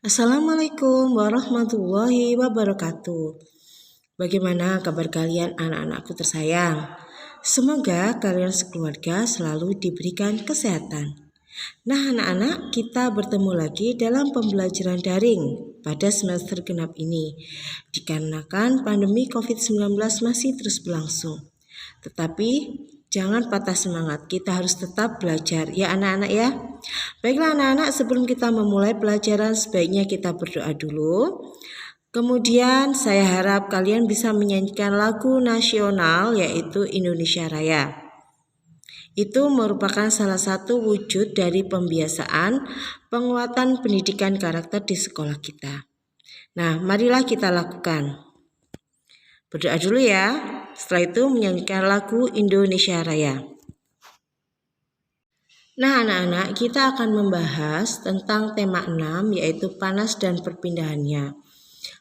Assalamualaikum warahmatullahi wabarakatuh. Bagaimana kabar kalian anak-anakku tersayang? Semoga kalian sekeluarga selalu diberikan kesehatan. Nah anak-anak, kita bertemu lagi dalam pembelajaran daring pada semester genap ini. Dikarenakan pandemi COVID-19 masih terus berlangsung. Tetapi jangan patah semangat, kita harus tetap belajar ya anak-anak ya. Baiklah anak-anak, sebelum kita memulai pelajaran sebaiknya kita berdoa dulu. Kemudian saya harap kalian bisa menyanyikan lagu nasional yaitu Indonesia Raya. Itu merupakan salah satu wujud dari pembiasaan penguatan pendidikan karakter di sekolah kita. Nah, marilah kita lakukan. Berdoa dulu ya. Setelah itu menyanyikan lagu Indonesia Raya. Nah anak-anak, kita akan membahas tentang tema 6 yaitu panas dan perpindahannya.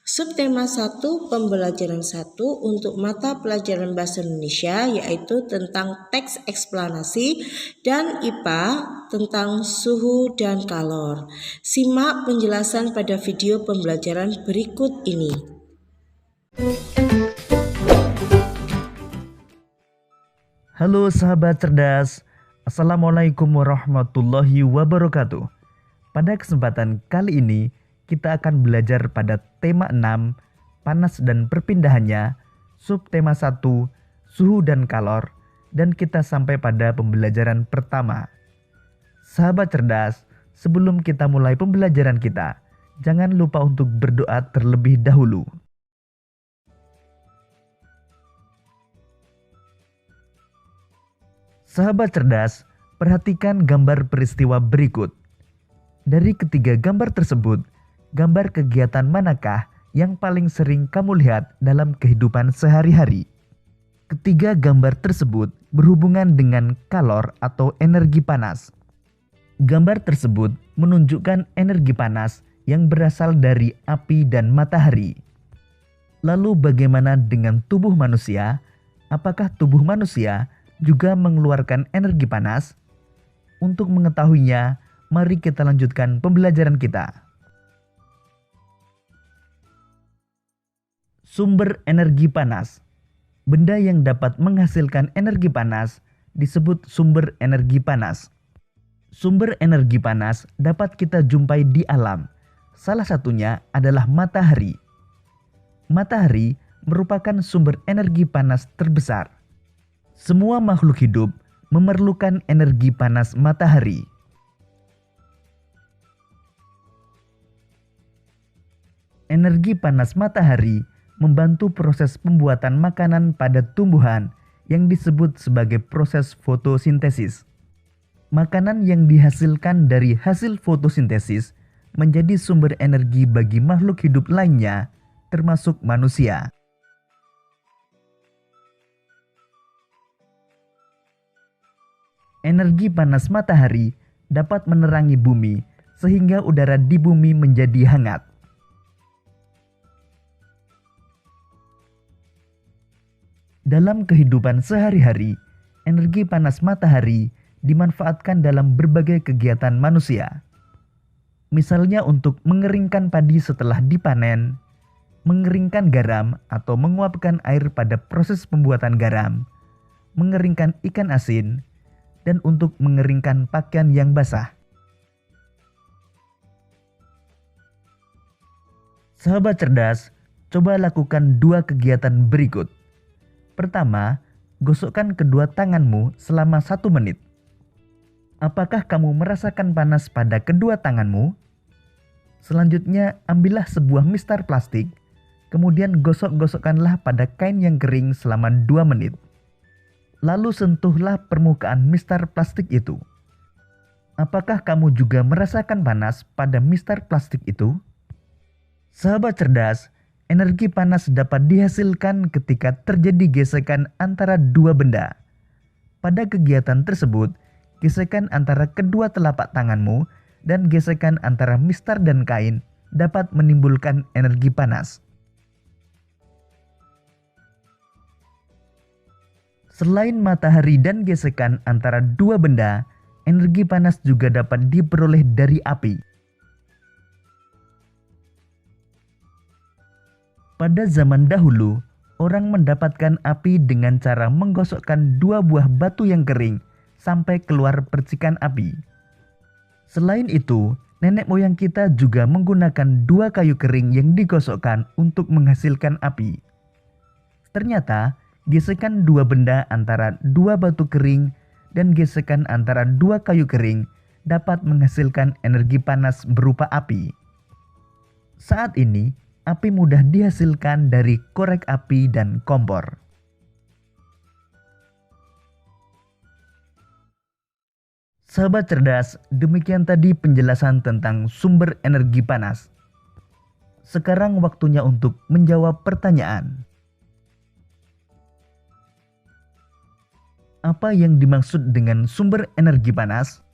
Subtema 1 pembelajaran 1 untuk mata pelajaran bahasa Indonesia yaitu tentang teks eksplanasi dan IPA tentang suhu dan kalor. Simak penjelasan pada video pembelajaran berikut ini. Halo sahabat cerdas, Assalamualaikum warahmatullahi wabarakatuh. Pada kesempatan kali ini, kita akan belajar pada tema 6, panas dan perpindahannya, subtema 1, suhu dan kalor, dan kita sampai pada pembelajaran pertama. Sahabat cerdas, sebelum kita mulai pembelajaran kita, jangan lupa untuk berdoa terlebih dahulu. Sahabat cerdas, perhatikan gambar peristiwa berikut. Dari ketiga gambar tersebut, gambar kegiatan manakah yang paling sering kamu lihat dalam kehidupan sehari-hari? Ketiga gambar tersebut berhubungan dengan kalor atau energi panas. Gambar tersebut menunjukkan energi panas yang berasal dari api dan matahari. Lalu bagaimana dengan tubuh manusia? Apakah tubuh manusia juga mengeluarkan energi panas? Untuk mengetahuinya, mari kita lanjutkan pembelajaran kita. Sumber energi panas. Benda yang dapat menghasilkan energi panas disebut sumber energi panas. Sumber energi panas dapat kita jumpai di alam. Salah satunya adalah matahari. Matahari merupakan sumber energi panas terbesar. Semua makhluk hidup memerlukan energi panas matahari. Energi panas matahari membantu proses pembuatan makanan pada tumbuhan yang disebut sebagai proses fotosintesis. Makanan yang dihasilkan dari hasil fotosintesis menjadi sumber energi bagi makhluk hidup lainnya, termasuk manusia. Energi panas matahari dapat menerangi bumi sehingga udara di bumi menjadi hangat. Dalam kehidupan sehari-hari, energi panas matahari dimanfaatkan dalam berbagai kegiatan manusia. Misalnya untuk mengeringkan padi setelah dipanen, mengeringkan garam atau menguapkan air pada proses pembuatan garam, mengeringkan ikan asin, dan untuk mengeringkan pakaian yang basah. Sahabat cerdas, coba lakukan 2 kegiatan berikut. Pertama, gosokkan kedua tanganmu selama 1 menit. Apakah kamu merasakan panas pada kedua tanganmu? Selanjutnya, ambillah sebuah mistar plastik, kemudian gosok-gosokkanlah pada kain yang kering selama 2 menit. Lalu sentuhlah permukaan mistar plastik itu. Apakah kamu juga merasakan panas pada mistar plastik itu? Sahabat cerdas, energi panas dapat dihasilkan ketika terjadi gesekan antara 2 benda. Pada kegiatan tersebut, gesekan antara kedua telapak tanganmu dan gesekan antara mistar dan kain dapat menimbulkan energi panas. Selain matahari dan gesekan antara 2 benda, energi panas juga dapat diperoleh dari api. Pada zaman dahulu, orang mendapatkan api dengan cara menggosokkan 2 buah batu yang kering sampai keluar percikan api. Selain itu, nenek moyang kita juga menggunakan 2 kayu kering yang digosokkan untuk menghasilkan api. Ternyata, gesekan 2 benda antara 2 batu kering dan gesekan antara 2 kayu kering dapat menghasilkan energi panas berupa api. Saat ini, api mudah dihasilkan dari korek api dan kompor. Sahabat cerdas, demikian tadi penjelasan tentang sumber energi panas. Sekarang waktunya untuk menjawab pertanyaan. Apa yang dimaksud dengan sumber energi panas?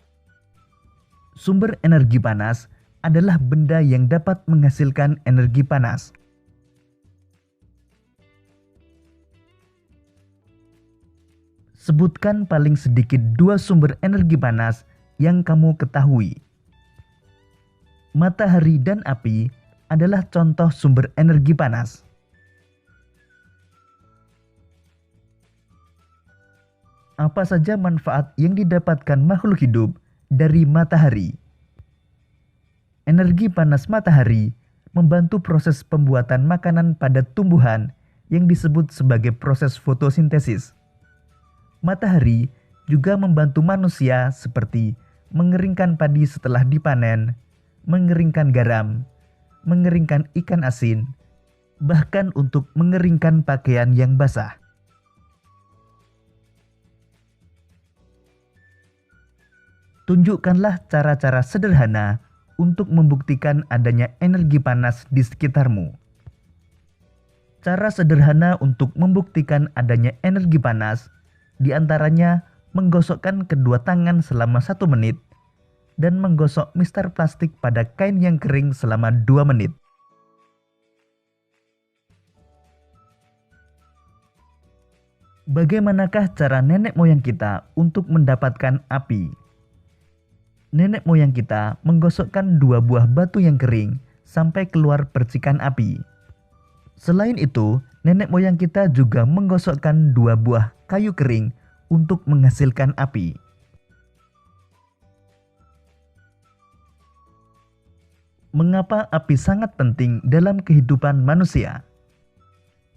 Sumber energi panas adalah benda yang dapat menghasilkan energi panas. Sebutkan paling sedikit 2 sumber energi panas yang kamu ketahui. Matahari dan api adalah contoh sumber energi panas. Apa saja manfaat yang didapatkan makhluk hidup dari matahari? Energi panas matahari membantu proses pembuatan makanan pada tumbuhan yang disebut sebagai proses fotosintesis. Matahari juga membantu manusia seperti mengeringkan padi setelah dipanen, mengeringkan garam, mengeringkan ikan asin, bahkan untuk mengeringkan pakaian yang basah. Tunjukkanlah cara-cara sederhana untuk membuktikan adanya energi panas di sekitarmu. Cara sederhana untuk membuktikan adanya energi panas di antaranya menggosokkan kedua tangan selama 1 menit dan menggosok mister plastik pada kain yang kering selama 2 menit. Bagaimanakah cara nenek moyang kita untuk mendapatkan api? Nenek moyang kita menggosokkan 2 buah batu yang kering sampai keluar percikan api. Selain itu, nenek moyang kita juga menggosokkan 2 buah kayu kering untuk menghasilkan api. Mengapa api sangat penting dalam kehidupan manusia?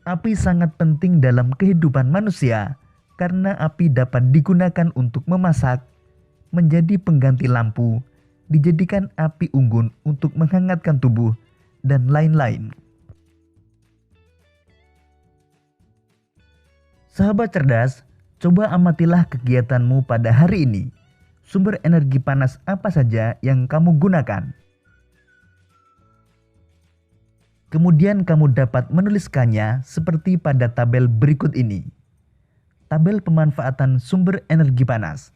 Api sangat penting dalam kehidupan manusia karena api dapat digunakan untuk memasak, menjadi pengganti lampu, dijadikan api unggun untuk menghangatkan tubuh, dan lain-lain. Sahabat cerdas, coba amatilah kegiatanmu pada hari ini. Sumber energi panas apa saja yang kamu gunakan? Kemudian kamu dapat menuliskannya seperti pada tabel berikut ini. Tabel pemanfaatan sumber energi panas.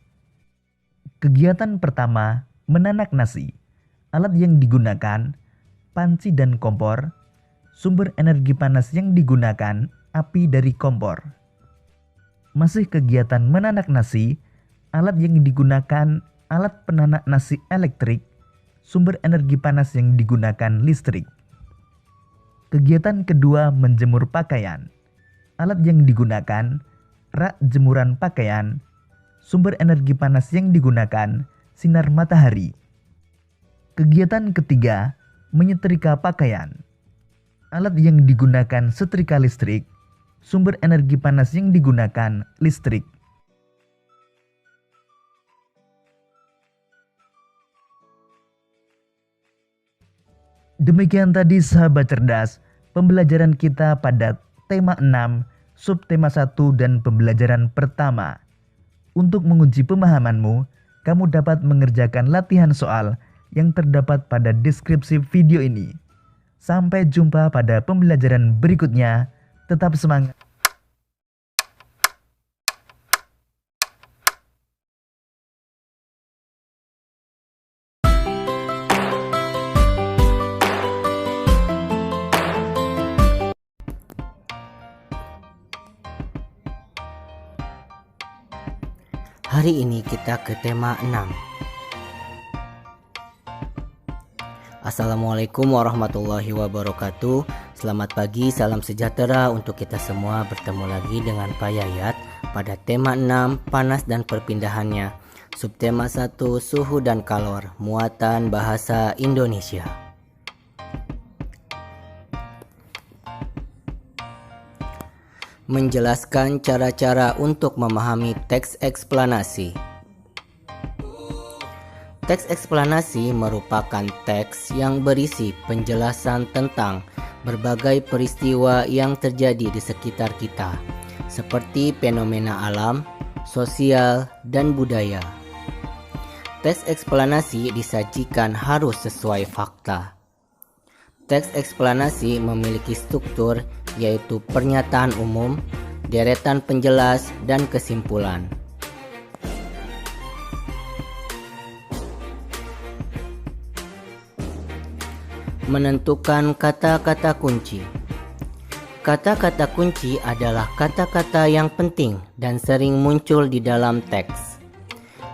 Kegiatan pertama, menanak nasi. Alat yang digunakan, panci dan kompor. Sumber energi panas yang digunakan, api dari kompor. Masih kegiatan menanak nasi, alat yang digunakan, alat penanak nasi elektrik. Sumber energi panas yang digunakan, listrik. Kegiatan kedua, menjemur pakaian. Alat yang digunakan, rak jemuran pakaian. Sumber energi panas yang digunakan, sinar matahari. Kegiatan ketiga, menyetrika pakaian. Alat yang digunakan, setrika listrik. Sumber energi panas yang digunakan, listrik. Demikian tadi sahabat cerdas, pembelajaran kita pada tema 6, subtema 1 dan pembelajaran pertama. Untuk menguji pemahamanmu, kamu dapat mengerjakan latihan soal yang terdapat pada deskripsi video ini. Sampai jumpa pada pembelajaran berikutnya. Tetap semangat. Hari ini kita ke tema 6. Assalamualaikum warahmatullahi wabarakatuh. Selamat pagi, salam sejahtera untuk kita semua. Bertemu lagi dengan Pak Yayat pada tema 6, panas dan perpindahannya. Subtema 1, suhu dan kalor, muatan bahasa Indonesia. Menjelaskan cara-cara untuk memahami teks eksplanasi. Teks eksplanasi merupakan teks yang berisi penjelasan tentang berbagai peristiwa yang terjadi di sekitar kita, seperti fenomena alam, sosial, dan budaya. Teks eksplanasi disajikan harus sesuai fakta. Teks eksplanasi memiliki struktur, yaitu pernyataan umum, deretan penjelas, dan kesimpulan. Menentukan kata-kata kunci. Kata-kata kunci adalah kata-kata yang penting dan sering muncul di dalam teks.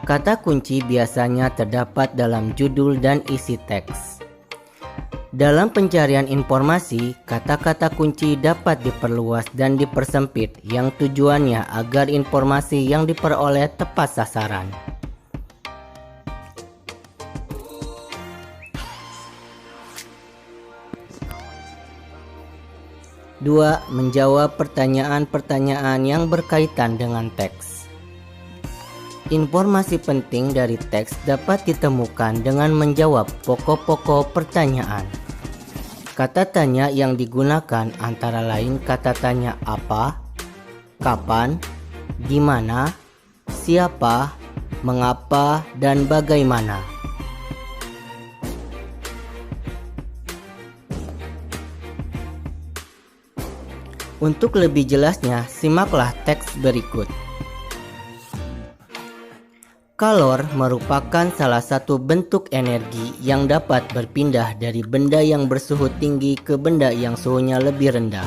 Kata kunci biasanya terdapat dalam judul dan isi teks. Dalam pencarian informasi, kata-kata kunci dapat diperluas dan dipersempit yang tujuannya agar informasi yang diperoleh tepat sasaran. 2. Menjawab pertanyaan-pertanyaan yang berkaitan dengan teks. Informasi penting dari teks dapat ditemukan dengan menjawab pokok-pokok pertanyaan. Kata tanya yang digunakan antara lain kata tanya apa, kapan, di mana, siapa, mengapa, dan bagaimana. Untuk lebih jelasnya, simaklah teks berikut. Kalor merupakan salah satu bentuk energi yang dapat berpindah dari benda yang bersuhu tinggi ke benda yang suhunya lebih rendah.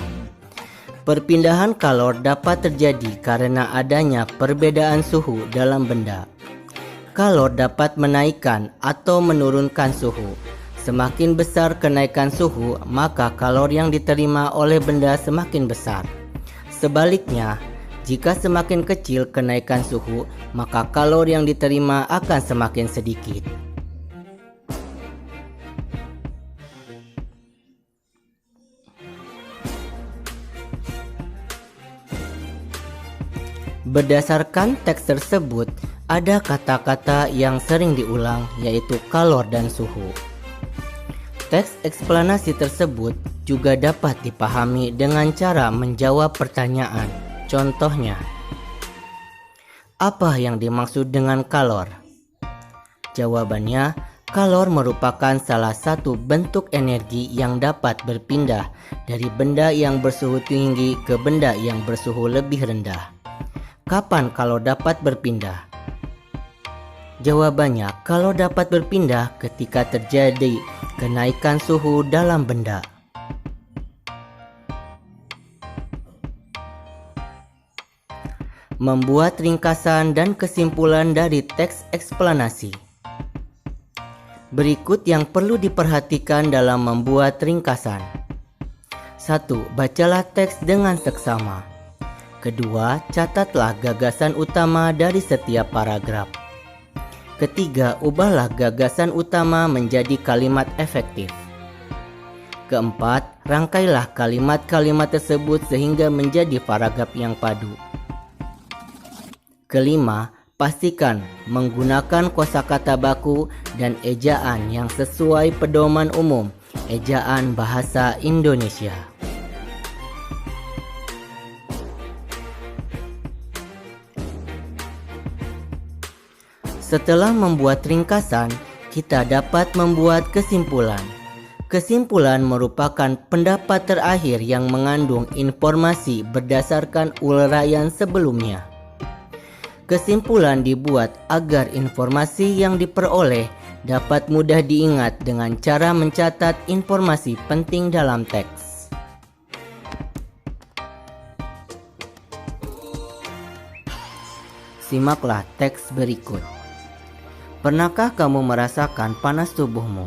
Perpindahan kalor dapat terjadi karena adanya perbedaan suhu dalam benda. Kalor dapat menaikkan atau menurunkan suhu. Semakin besar kenaikan suhu, maka kalor yang diterima oleh benda semakin besar. Sebaliknya, jika semakin kecil kenaikan suhu, maka kalor yang diterima akan semakin sedikit. Berdasarkan teks tersebut, ada kata-kata yang sering diulang, yaitu kalor dan suhu. Teks eksplanasi tersebut juga dapat dipahami dengan cara menjawab pertanyaan. Contohnya, apa yang dimaksud dengan kalor? Jawabannya, kalor merupakan salah satu bentuk energi yang dapat berpindah dari benda yang bersuhu tinggi ke benda yang bersuhu lebih rendah. Kapan kalor dapat berpindah? Jawabannya, kalor dapat berpindah ketika terjadi kenaikan suhu dalam benda. Membuat ringkasan dan kesimpulan dari teks eksplanasi. Berikut yang perlu diperhatikan dalam membuat ringkasan. 1. Bacalah teks dengan seksama. 2. Catatlah gagasan utama dari setiap paragraf. 3. Ubahlah gagasan utama menjadi kalimat efektif. 4. Rangkailah kalimat-kalimat tersebut sehingga menjadi paragraf yang padu. 5. Pastikan menggunakan kosakata baku dan ejaan yang sesuai pedoman umum ejaan bahasa Indonesia. Setelah membuat ringkasan, kita dapat membuat kesimpulan. Kesimpulan merupakan pendapat terakhir yang mengandung informasi berdasarkan uraian sebelumnya. Kesimpulan dibuat agar informasi yang diperoleh dapat mudah diingat dengan cara mencatat informasi penting dalam teks. Simaklah teks berikut. Pernahkah kamu merasakan panas tubuhmu?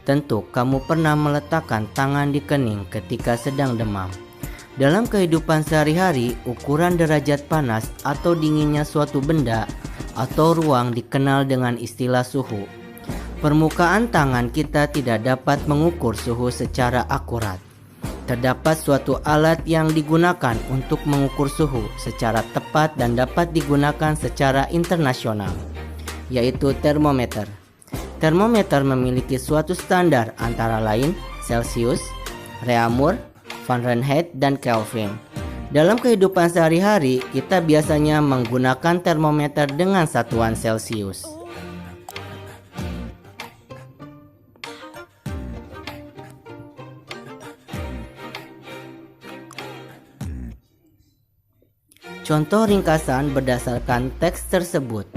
Tentu kamu pernah meletakkan tangan di kening ketika sedang demam. Dalam kehidupan sehari-hari, ukuran derajat panas atau dinginnya suatu benda atau ruang dikenal dengan istilah suhu. Permukaan tangan kita tidak dapat mengukur suhu secara akurat. Terdapat suatu alat yang digunakan untuk mengukur suhu secara tepat dan dapat digunakan secara internasional, yaitu termometer. Termometer memiliki suatu standar antara lain Celsius, Reaumur, Fahrenheit, dan Kelvin. Dalam kehidupan sehari-hari, kita biasanya menggunakan termometer dengan satuan Celsius. Contoh ringkasan berdasarkan teks tersebut.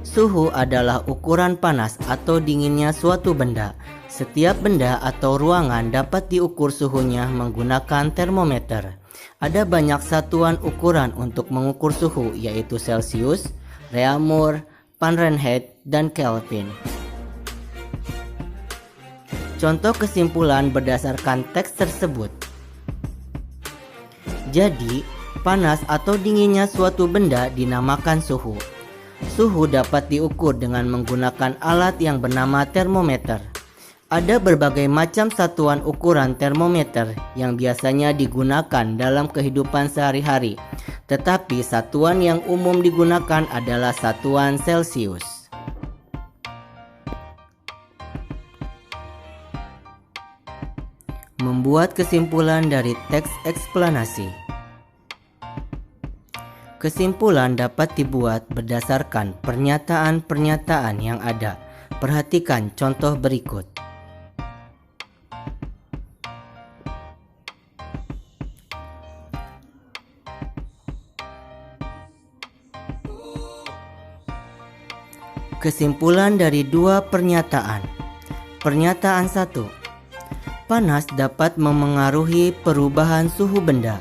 Suhu adalah ukuran panas atau dinginnya suatu benda. Setiap benda atau ruangan dapat diukur suhunya menggunakan termometer. Ada banyak satuan ukuran untuk mengukur suhu, yaitu Celsius, Reaumur, Fahrenheit, dan Kelvin. Contoh kesimpulan berdasarkan teks tersebut. Jadi, panas atau dinginnya suatu benda dinamakan suhu. Suhu dapat diukur dengan menggunakan alat yang bernama termometer. Ada berbagai macam satuan ukuran termometer yang biasanya digunakan dalam kehidupan sehari-hari, tetapi satuan yang umum digunakan adalah satuan Celsius. Membuat kesimpulan dari teks eksplanasi. Kesimpulan dapat dibuat berdasarkan pernyataan-pernyataan yang ada. Perhatikan contoh berikut. Kesimpulan dari dua pernyataan. Pernyataan 1. Panas dapat memengaruhi perubahan suhu benda.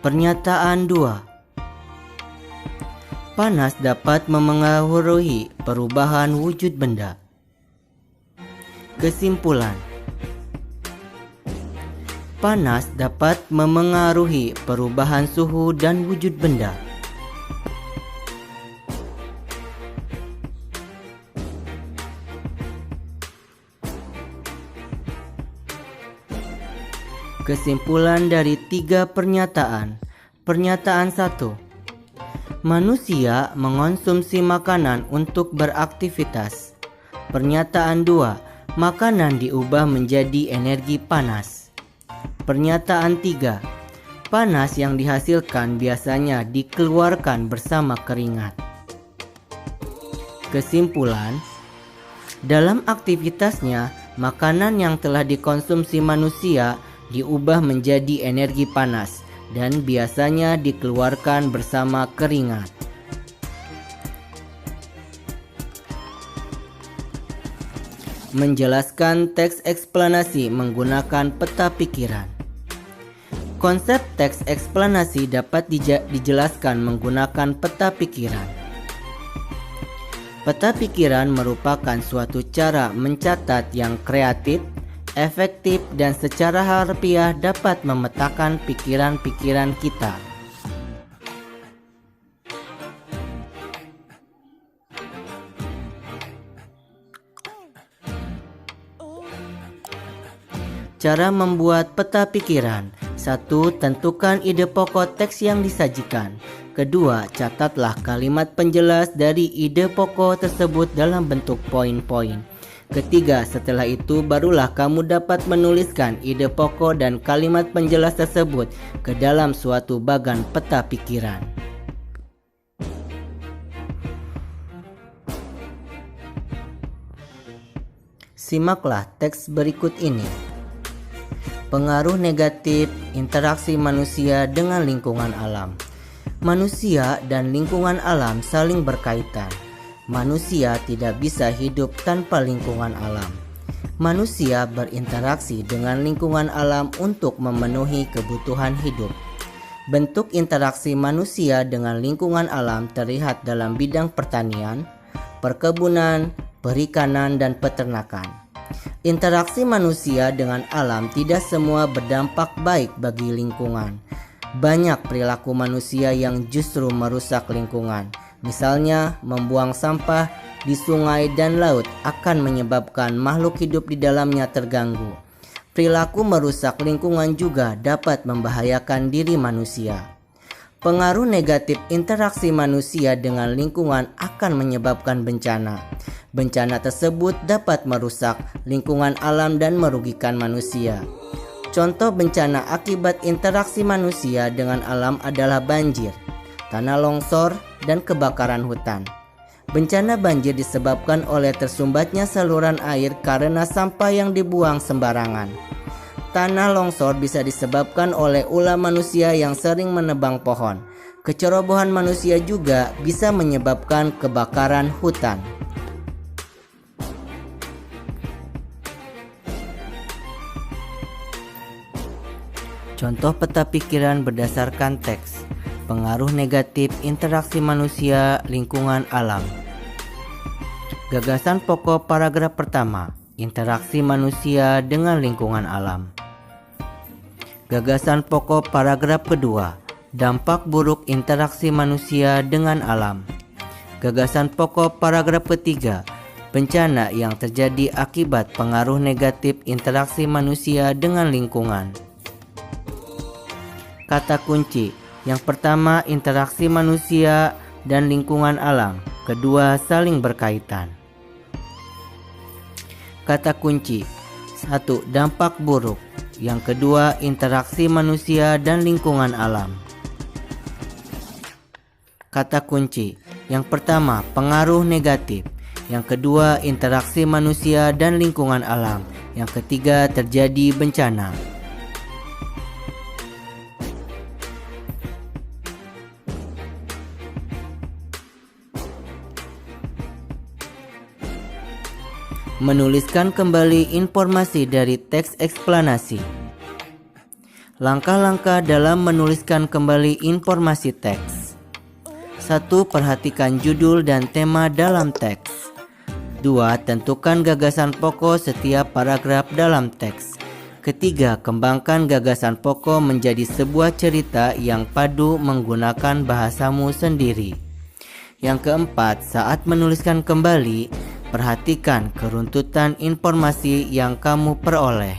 Pernyataan 2. Panas dapat memengaruhi perubahan wujud benda. Kesimpulan. Panas dapat memengaruhi perubahan suhu dan wujud benda. Kesimpulan dari tiga pernyataan. Pernyataan 1. Manusia mengonsumsi makanan untuk beraktivitas. Pernyataan 2. Makanan diubah menjadi energi panas. Pernyataan 3. Panas yang dihasilkan biasanya dikeluarkan bersama keringat. Kesimpulan. Dalam aktivitasnya, makanan yang telah dikonsumsi manusia diubah menjadi energi panas dan biasanya dikeluarkan bersama keringat. Menjelaskan teks eksplanasi menggunakan peta pikiran. Konsep teks eksplanasi dapat dijelaskan menggunakan peta pikiran. Peta pikiran merupakan suatu cara mencatat yang kreatif, efektif, dan secara harfiah dapat memetakan pikiran-pikiran kita. Cara membuat peta pikiran. 1. Tentukan ide pokok teks yang disajikan. 2. Catatlah kalimat penjelas dari ide pokok tersebut dalam bentuk poin-poin. 3. Setelah itu barulah kamu dapat menuliskan ide pokok dan kalimat penjelas tersebut ke dalam suatu bagan peta pikiran. Simaklah teks berikut ini. Pengaruh negatif interaksi manusia dengan lingkungan alam. Manusia dan lingkungan alam saling berkaitan. Manusia tidak bisa hidup tanpa lingkungan alam. Manusia berinteraksi dengan lingkungan alam untuk memenuhi kebutuhan hidup. Bentuk interaksi manusia dengan lingkungan alam terlihat dalam bidang pertanian, perkebunan, perikanan, dan peternakan. Interaksi manusia dengan alam tidak semua berdampak baik bagi lingkungan. Banyak perilaku manusia yang justru merusak lingkungan. Misalnya, membuang sampah di sungai dan laut akan menyebabkan makhluk hidup di dalamnya terganggu. Perilaku merusak lingkungan juga dapat membahayakan diri manusia. Pengaruh negatif interaksi manusia dengan lingkungan akan menyebabkan bencana. Bencana tersebut dapat merusak lingkungan alam dan merugikan manusia. Contoh bencana akibat interaksi manusia dengan alam adalah banjir, tanah longsor, dan kebakaran hutan. Bencana banjir disebabkan oleh tersumbatnya saluran air karena sampah yang dibuang sembarangan. Tanah longsor bisa disebabkan oleh ulah manusia yang sering menebang pohon. Kecerobohan manusia juga bisa menyebabkan kebakaran hutan. Contoh peta pikiran berdasarkan teks. Pengaruh negatif interaksi manusia lingkungan alam. Gagasan pokok paragraf pertama. Interaksi manusia dengan lingkungan alam. Gagasan pokok paragraf kedua. Dampak buruk interaksi manusia dengan alam. Gagasan pokok paragraf ketiga. Bencana yang terjadi akibat pengaruh negatif interaksi manusia dengan lingkungan. Kata kunci. Yang pertama, interaksi manusia dan lingkungan alam. Kedua, saling berkaitan. Kata kunci. 1. Dampak buruk. Yang kedua, interaksi manusia dan lingkungan alam. Kata kunci. Yang pertama, pengaruh negatif. Yang kedua, interaksi manusia dan lingkungan alam. Yang ketiga, terjadi bencana. Menuliskan kembali informasi dari teks eksplanasi. Langkah-langkah dalam menuliskan kembali informasi teks. 1. Perhatikan judul dan tema dalam teks. 2. Tentukan gagasan pokok setiap paragraf dalam teks. Ketiga, kembangkan gagasan pokok menjadi sebuah cerita yang padu menggunakan bahasamu sendiri. Yang keempat, saat menuliskan kembali, perhatikan keruntutan informasi yang kamu peroleh.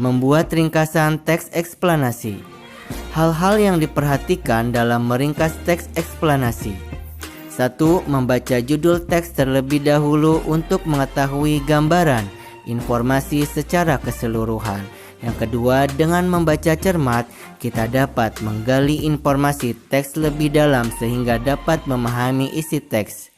Membuat ringkasan teks eksplanasi. Hal-hal yang diperhatikan dalam meringkas teks eksplanasi. 1. Membaca judul teks terlebih dahulu untuk mengetahui gambaran informasi secara keseluruhan. Yang kedua, dengan membaca cermat, kita dapat menggali informasi teks lebih dalam sehingga dapat memahami isi teks.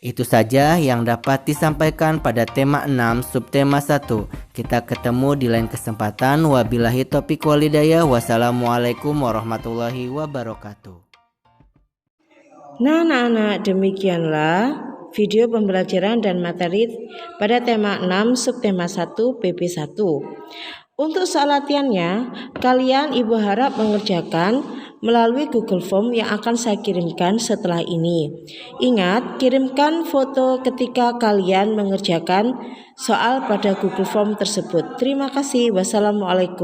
Itu saja yang dapat disampaikan pada tema 6 subtema 1. Kita ketemu di lain kesempatan. Wabillahi taufiq walhidayah. Wassalamualaikum warahmatullahi wabarakatuh. Nah, anak-anak, demikianlah video pembelajaran dan materi pada tema 6 subtema 1 PP1. Untuk soal latihannya, kalian Ibu harap mengerjakan melalui Google Form yang akan saya kirimkan setelah ini. Ingat, kirimkan foto ketika kalian mengerjakan soal pada Google Form tersebut. Terima kasih. Wassalamualaikum.